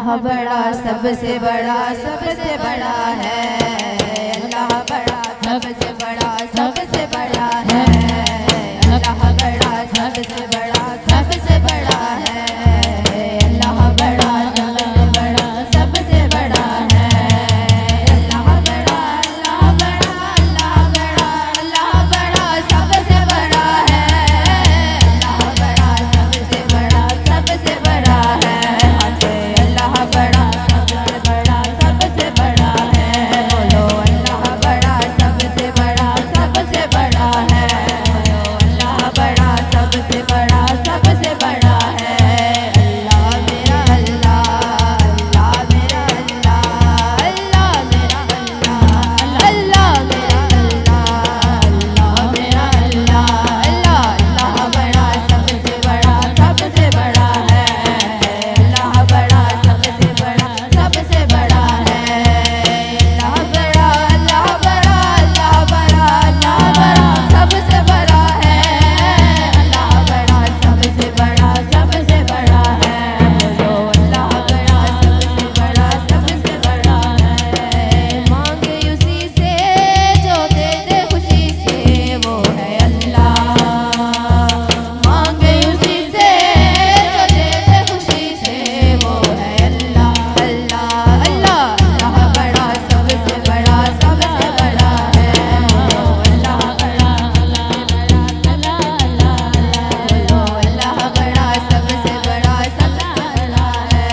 अल्लाह बड़ा सबसे बड़ा है। अल्लाह बड़ा सबसे बड़ा है। अल्लाह बड़ा सबसे बड़ा है। अल्लाह बड़ा सबसे बड़ा है। अल्लाह बड़ा सबसे बड़ा है। अल्लाह बड़ा सबसे बड़ा है। अल्लाह बड़ा सबसे बड़ा है। अल्लाह बड़ा सबसे बड़ा है। बोलो अल्लाह बड़ा सबसे बड़ा है। अल्लाह बड़ा सबसे बड़ा है। अल्लाह मेरा अल्लाह, अल्लाह मेरा अल्लाह, अल्लाह मेरा अल्लाह, अल्लाह मेरा अल्लाह, अल्लाह मेरा अल्लाह, अल्लाह बड़ा सबसे बड़ा है। अल्लाह बड़ा सबसे बड़ा है। अल्लाह बड़ा, अल्लाह बड़ा सबसे बड़ा है। अल्लाह बड़ा सबसे बड़ा है। बोलो अल्लाह बड़ा सबसे बड़ा है। मांगे उसी से जो दे दे खुशी से, वो है अल्लाह। मांगे उसी से जो दे दे खुशी से, वो है अल्लाह। अल्लाह अल्लाह बड़ा सबसे बड़ा है। अल्लाह बड़ा सबसे बड़ा है।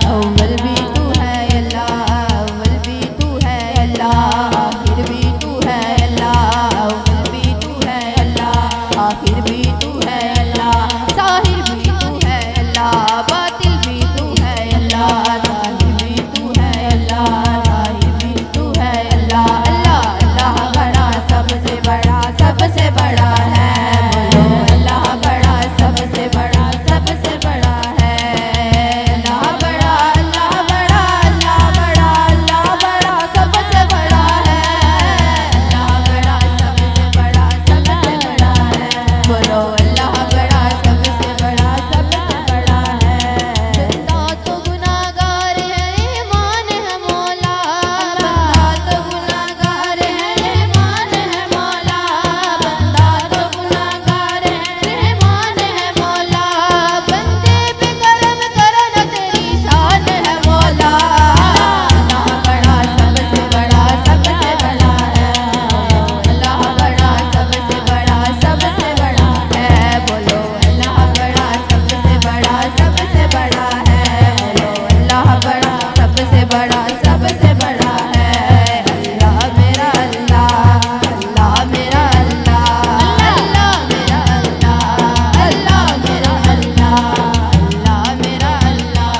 अव्वल भी तू है अल्लाह, अव्वल भी तू है अल्लाह, आखिर भी तू है अल्लाह। अव्वल भी तू है अल्लाह, आखिर भी तू है अल्लाह, साहिर भी तू है अल्लाह, बातिल भी तू है अल्लाह, जाहिर भी तू है अल्लाह, जाहिर भी तू है अल्लाह। अल्लाह बड़ा सबसे बड़ा है। बोलो अल्लाह बड़ा सबसे बड़ा है। अल्लाह बड़ा सबसे बड़ा है। अल्लाह बड़ा सबसे बड़ा है। बोलो अल्लाह बड़ा सबसे बड़ा है। बंदा तो गुनाहगार है, रहमान है मौला। बंदा तो गुनाहगार है, रहमान है मौला। बंदा तो गुनाहगार है, रहमान है मौला। बंदे पे करम करो न तेरी शान है मौला। अल्लाह बड़ा सबसे बड़ा है। अल्लाह बड़ा सबसे बड़ा है। बोलो अल्लाह बड़ा सबसे बड़ा है। बोलो अल्लाह बड़ा सबसे बड़ा है। अल्लाह मेरा अल्लाह, अल्लाह मेरा अल्लाह, अल्लाह मेरा अल्लाह, अल्लाह मेरा अल्लाह, अल्लाह मेरा अल्लाह,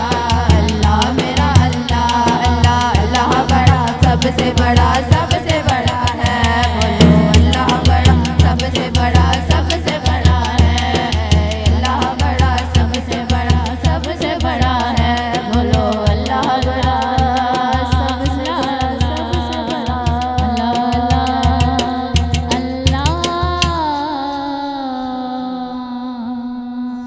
अल्लाह मेरा अल्लाह, अल्लाह बड़ा सबसे बड़ा